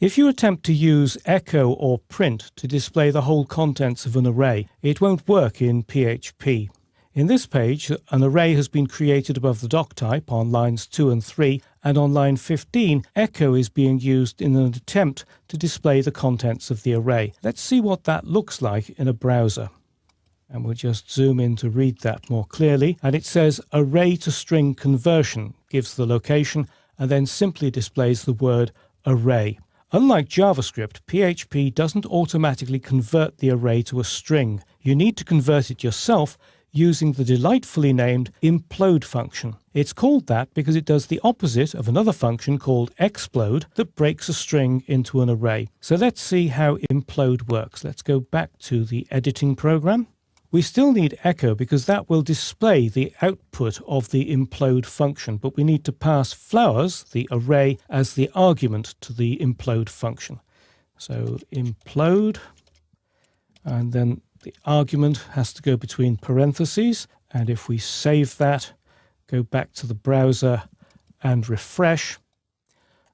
If you attempt to use echo or print to display the whole contents of an array, it won't work in PHP. In this page, an array has been created above the doc type on lines 2 and 3, and on line 15, echo is being used in an attempt to display the contents of the array. Let's see what that looks like in a browser. And we'll just zoom in to read that more clearly. And it says array to string conversion, gives the location, and then simply displays the word array. Unlike JavaScript, PHP doesn't automatically convert the array to a string. You need to convert it yourself using the delightfully named implode function. It's called that because it does the opposite of another function called explode that breaks a string into an array. So let's see how implode works. Let's go back to the editing program. We still need echo because that will display the output of the implode function, but we need to pass flowers, the array, as the argument to the implode function. So implode, and then the argument has to go between parentheses, and if we save that, go back to the browser and refresh,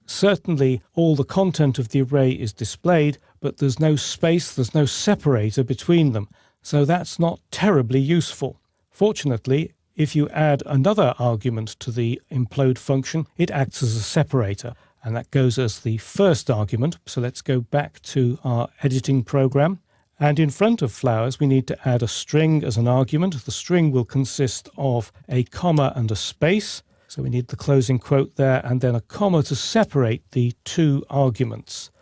certainly all the content of the array is displayed, but there's no space, there's no separator between them. So that's not terribly useful. Fortunately, if you add another argument to the implode function, it acts as a separator, and that goes as the first argument. So let's go back to our editing program. And in front of flowers, we need to add a string as an argument. The string will consist of a comma and a space. So we need the closing quote there, and then a comma to separate the two arguments.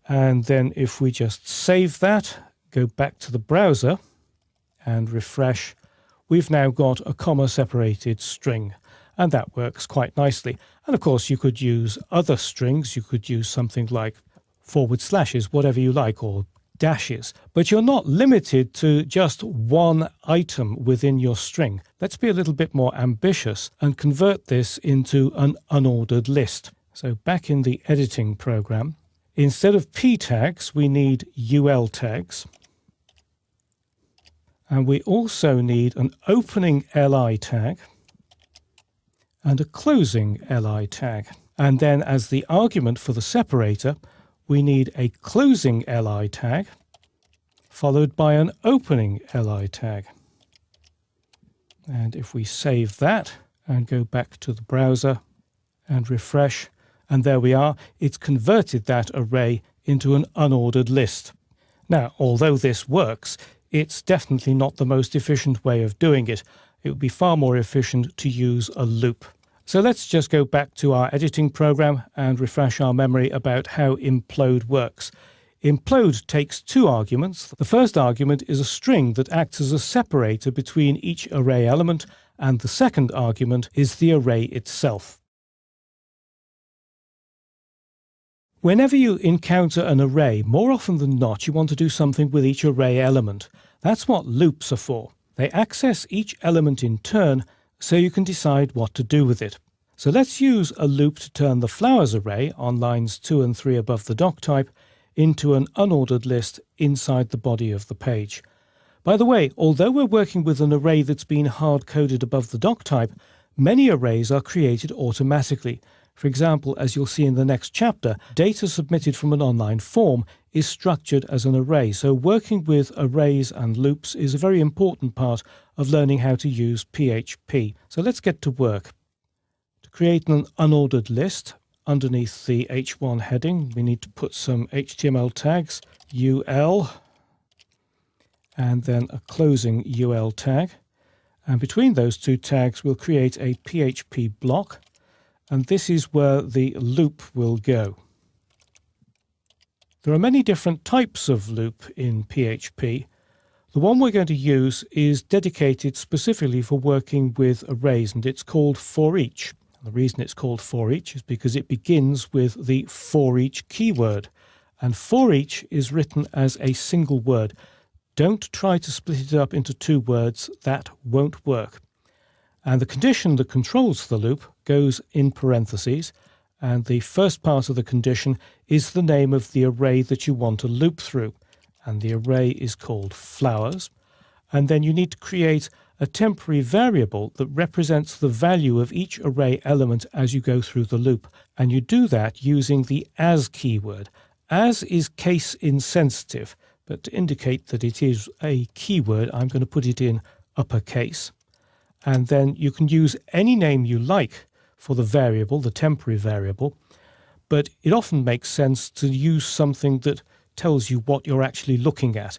And then if we just save that, go back to the browser and refresh, we've now got a comma-separated string, and that works quite nicely. And of course, you could use other strings. You could use something like forward slashes, whatever you like, or dashes. But you're not limited to just one item within your string. Let's be a little bit more ambitious and convert this into an unordered list. So back in the editing program, instead of p tags, we need ul tags. And we also need an opening li tag and a closing li tag. And then as the argument for the separator, we need a closing li tag followed by an opening li tag. And if we save that and go back to the browser and refresh, and there we are, it's converted that array into an unordered list. Now, although this works, it's definitely not the most efficient way of doing it. It would be far more efficient to use a loop. So let's just go back to our editing program and refresh our memory about how implode works. Implode takes two arguments. The first argument is a string that acts as a separator between each array element, and the second argument is the array itself. Whenever you encounter an array, more often than not, you want to do something with each array element. That's what loops are for. They access each element in turn, so you can decide what to do with it. So let's use a loop to turn the flowers array on lines 2 and 3 above the doc type into an unordered list inside the body of the page. By the way, although we're working with an array that's been hard-coded above the doc type, many arrays are created automatically. For example, as you'll see in the next chapter, data submitted from an online form is structured as an array. So working with arrays and loops is a very important part of learning how to use PHP. So let's get to work. To create an unordered list, underneath the H1 heading, we need to put some HTML tags, UL, and then a closing UL tag. And between those two tags, we'll create a PHP block. And this is where the loop will go. There are many different types of loop in PHP. The one we're going to use is dedicated specifically for working with arrays, and it's called for each. The reason it's called for each is because it begins with the for each keyword, and for each is written as a single word. Don't try to split it up into two words. That won't work. And the condition that controls the loop goes in parentheses, and the first part of the condition is the name of the array that you want to loop through, and the array is called flowers. And then you need to create a temporary variable that represents the value of each array element as you go through the loop. And you do that using the as keyword. As is case insensitive, but to indicate that it is a keyword, I'm going to put it in uppercase. And then you can use any name you like for the variable, the temporary variable, but it often makes sense to use something that tells you what you're actually looking at.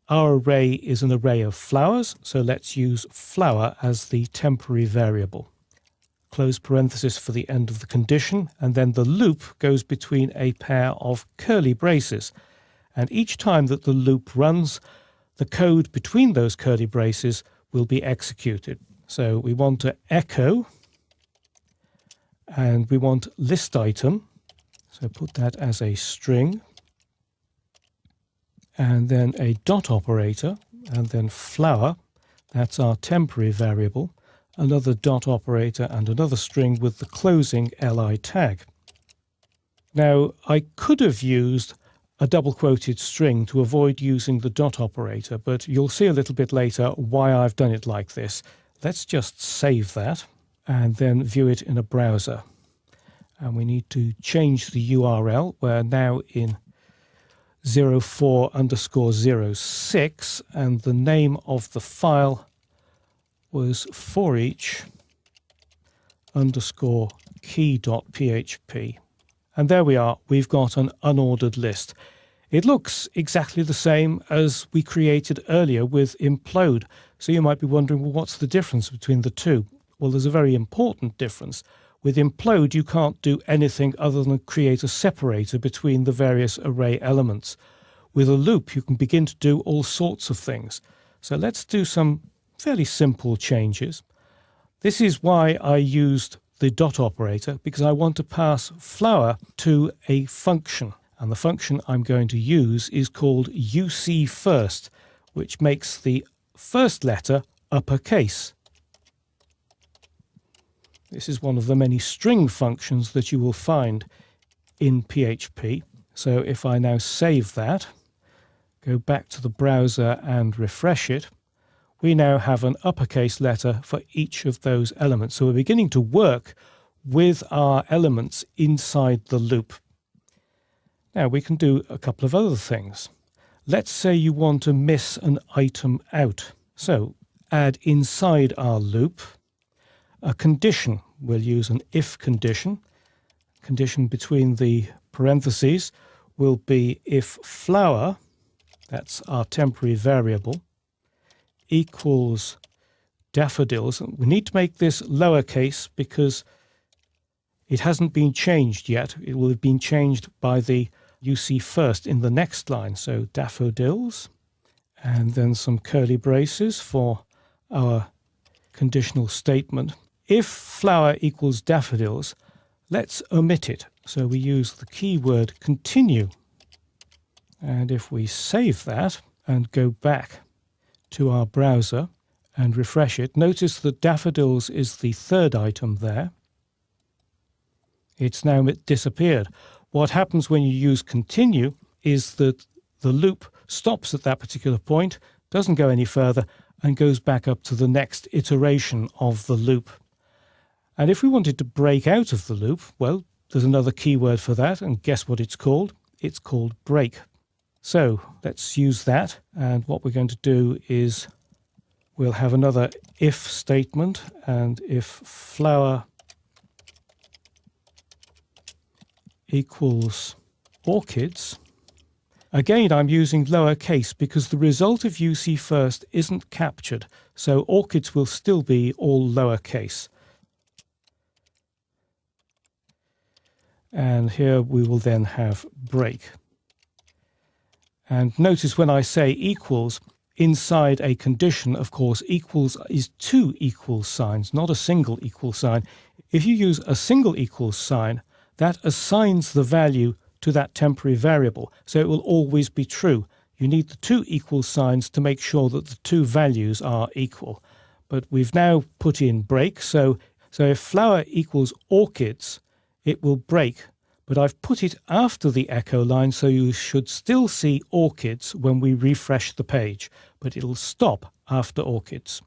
Our array is an array of flowers, so let's use flower as the temporary variable. Close parenthesis for the end of the condition, and then the loop goes between a pair of curly braces. And each time that the loop runs, the code between those curly braces will be executed. So we want to echo, and we want list item. So put that as a string, and then a dot operator, and then flower, that's our temporary variable, another dot operator and another string with the closing li tag. Now, I could have used a double quoted string to avoid using the dot operator, but you'll see a little bit later why I've done it like this. Let's just save that and then view it in a browser. And we need to change the URL. We're now in 04_06, and the name of the file was foreach_key.php. And there we are, we've got an unordered list. It looks exactly the same as we created earlier with implode. So you might be wondering, well, what's the difference between the two? Well, there's a very important difference. With implode, you can't do anything other than create a separator between the various array elements. With a loop, you can begin to do all sorts of things. So let's do some fairly simple changes. This is why I used the dot operator, because I want to pass flower to a function. And the function I'm going to use is called UC_first, which makes the first letter uppercase. This is one of the many string functions that you will find in PHP. So if I now save that, go back to the browser and refresh it, we now have an uppercase letter for each of those elements. So we're beginning to work with our elements inside the loop. Now we can do a couple of other things. Let's say you want to miss an item out. So add inside our loop a condition. We'll use an if condition. Condition between the parentheses will be if flower, that's our temporary variable, equals daffodils. We need to make this lowercase because it hasn't been changed yet. It will have been changed by the UC_first in the next line. So daffodils, and then some curly braces for our conditional statement. If flower equals daffodils, let's omit it. So we use the keyword continue. And if we save that and go back to our browser and refresh it, notice that daffodils is the third item there. It's now disappeared. What happens when you use continue is that the loop stops at that particular point, doesn't go any further, and goes back up to the next iteration of the loop. And if we wanted to break out of the loop, well, there's another keyword for that, and guess what it's called? It's called break. So let's use that, and what we're going to do is we'll have another if statement, and if flower equals orchids. Again, I'm using lowercase because the result of UC_first isn't captured, so orchids will still be all lowercase. And here we will then have break. And notice when I say equals, inside a condition, of course, equals is two equal signs, not a single equal sign. If you use a single equal sign, that assigns the value to that temporary variable, so it will always be true. You need the two equal signs to make sure that the two values are equal. But we've now put in break, so if flower equals orchids, it will break. But I've put it after the echo line, so you should still see orchids when we refresh the page, but it'll stop after orchids.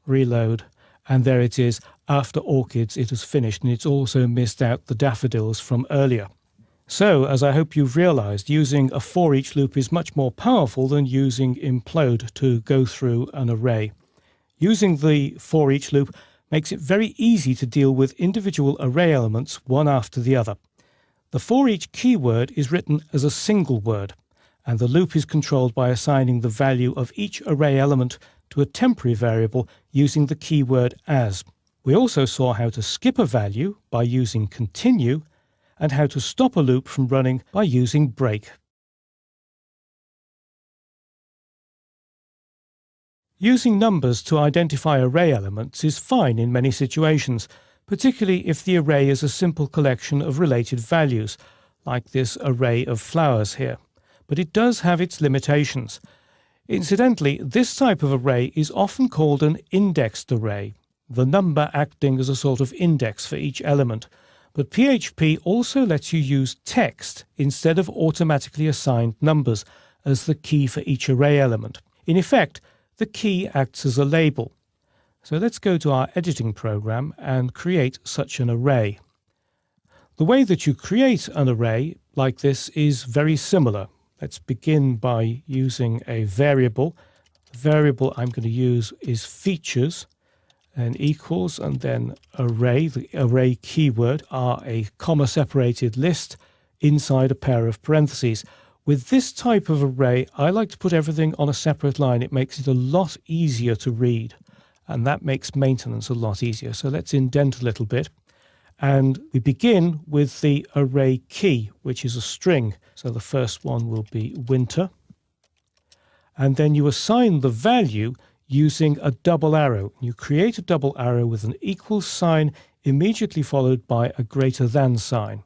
reload, and there it is. After orchids it has finished, and it's also missed out the daffodils from earlier. So, as I hope you've realized, using a for each loop is much more powerful than using implode to go through an array. Using the for each loop makes it very easy to deal with individual array elements one after the other. The for each keyword is written as a single word, and the loop is controlled by assigning the value of each array element to a temporary variable using the keyword as. We also saw how to skip a value by using continue, and how to stop a loop from running by using break. Using numbers to identify array elements is fine in many situations, particularly if the array is a simple collection of related values, like this array of flowers here. But it does have its limitations. Incidentally, this type of array is often called an indexed array, the number acting as a sort of index for each element. But PHP also lets you use text instead of automatically assigned numbers as the key for each array element. In effect, the key acts as a label. So let's go to our editing program and create such an array. The way that you create an array like this is very similar. Let's begin by using a variable. The variable I'm going to use is features, and equals, and then array. The array keyword are a comma-separated list inside a pair of parentheses. With this type of array, I like to put everything on a separate line. It makes it a lot easier to read, and that makes maintenance a lot easier. So let's indent a little bit. And we begin with the array key, which is a string. So the first one will be winter. And then you assign the value using a double arrow. You create a double arrow with an equal sign immediately followed by a greater than sign.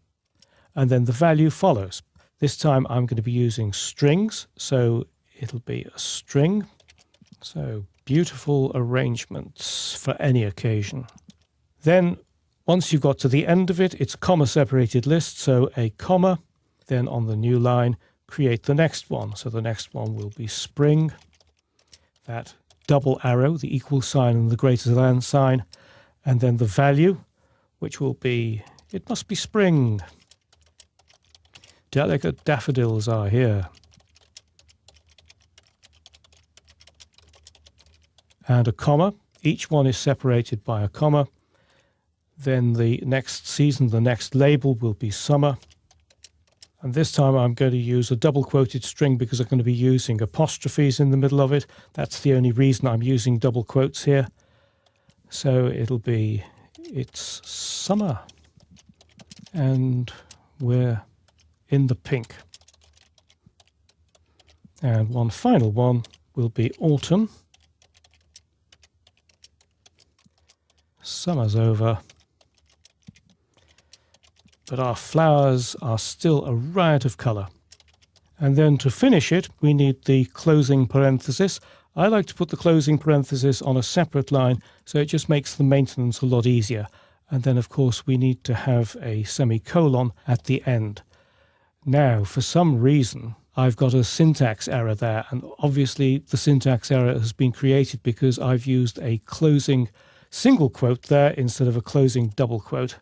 And then the value follows. This time I'm going to be using strings, so it'll be a string. So beautiful arrangements for any occasion. Then once you've got to the end of it, it's a comma-separated list, so a comma. Then on the new line, create the next one. So the next one will be spring. That double arrow, the equal sign and the greater than sign, and then the value, which will be, it must be spring. Delicate daffodils are here. And a comma. Each one is separated by a comma. Then the next season, the next label will be summer. And this time I'm going to use a double quoted string because I'm going to be using apostrophes in the middle of it. That's the only reason I'm using double quotes here. So it'll be, it's summer. And we're in the pink. And one final one will be autumn. Summer's over. But our flowers are still a riot of colour. And then to finish it, we need the closing parenthesis. I like to put the closing parenthesis on a separate line, so it just makes the maintenance a lot easier. And then, of course, we need to have a semicolon at the end. Now, for some reason, I've got a syntax error there, and obviously the syntax error has been created because I've used a closing single quote there instead of a closing double quote.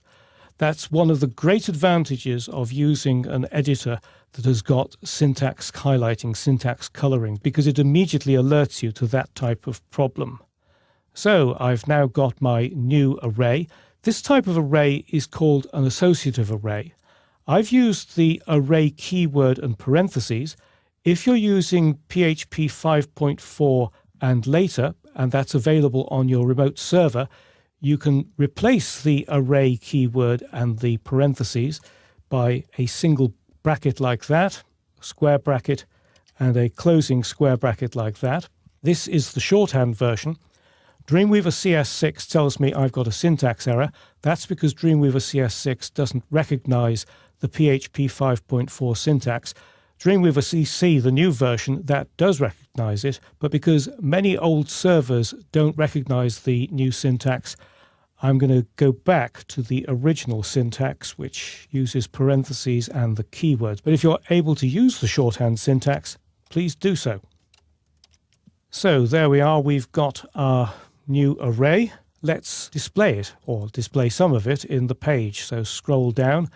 That's one of the great advantages of using an editor that has got syntax highlighting, syntax coloring, because it immediately alerts you to that type of problem. So I've now got my new array. This type of array is called an associative array. I've used the array keyword and parentheses. If you're using PHP 5.4 and later, and that's available on your remote server, you can replace the array keyword and the parentheses by a single bracket like that, a square bracket, and a closing square bracket like that. This is the shorthand version. Dreamweaver CS6 tells me I've got a syntax error. That's because Dreamweaver CS6 doesn't recognize the PHP 5.4 syntax. Dreamweaver CC, the new version, that does recognize it, but because many old servers don't recognize the new syntax, I'm going to go back to the original syntax, which uses parentheses and the keywords. But if you're able to use the shorthand syntax, please do so. So there we are. We've got our new array. Let's display it, or display some of it, in the page. So scroll down.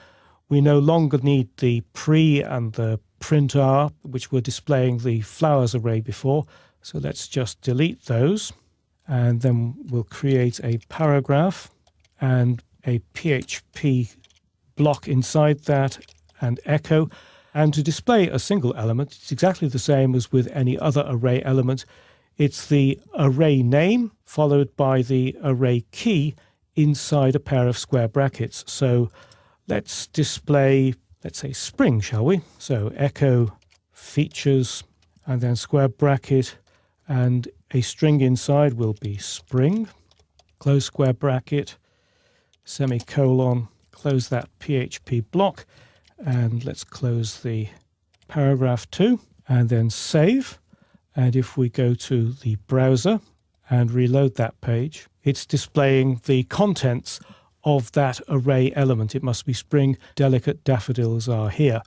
We no longer need the pre and the print R, which were displaying the flowers array before. So let's just delete those. And then we'll create a paragraph and a PHP block inside that and echo. And to display a single element, it's exactly the same as with any other array element. It's the array name followed by the array key inside a pair of square brackets. So let's display, let's say, spring, shall we? So echo features and then square bracket, and a string inside will be spring, close square bracket, semicolon, close that PHP block, and let's close the paragraph too, and then save. And if we go to the browser and reload that page, it's displaying the contents of that array element. It must be spring, delicate daffodils are here.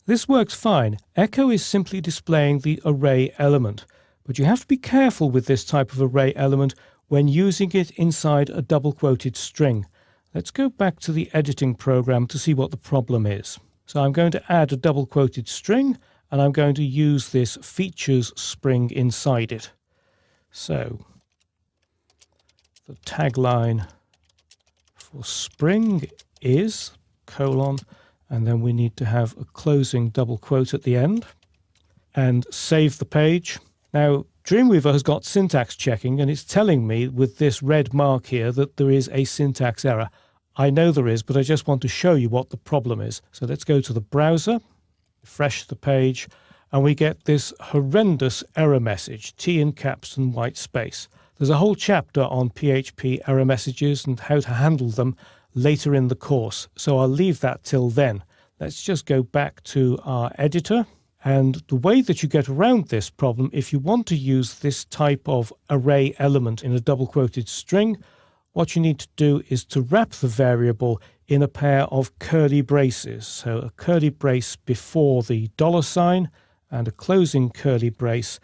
This works fine. Echo is simply displaying the array element, but you have to be careful with this type of array element when using it inside a double-quoted string. Let's go back to the editing program to see what the problem is. So I'm going to add a double-quoted string, and I'm going to use this features spring inside it. So the tagline for spring is colon, and then we need to have a closing double quote at the end, and save the page. Now Dreamweaver has got syntax checking, and it's telling me with this red mark here that there is a syntax error. I know there is, but I just want to show you what the problem is. So let's go to the browser, refresh the page, and we get this horrendous error message, T in caps and white space. There's a whole chapter on PHP error messages and how to handle them later in the course, so I'll leave that till then. Let's just go back to our editor, and the way that you get around this problem, if you want to use this type of array element in a double quoted string, what you need to do is to wrap the variable in a pair of curly braces. So a curly brace before the $sign and a closing curly brace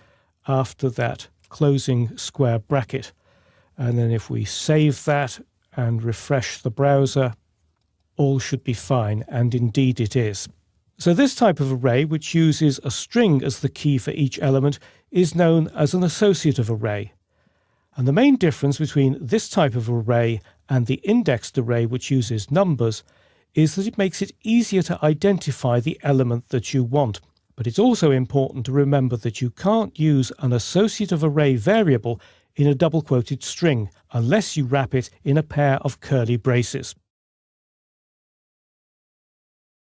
after that closing square bracket. And then if we save that and refresh the browser, all should be fine, and indeed it is. So this type of array, which uses a string as the key for each element, is known as an associative array. And the main difference between this type of array and the indexed array, which uses numbers, is that it makes it easier to identify the element that you want. But it's also important to remember that you can't use an associative array variable in a double-quoted string unless you wrap it in a pair of curly braces.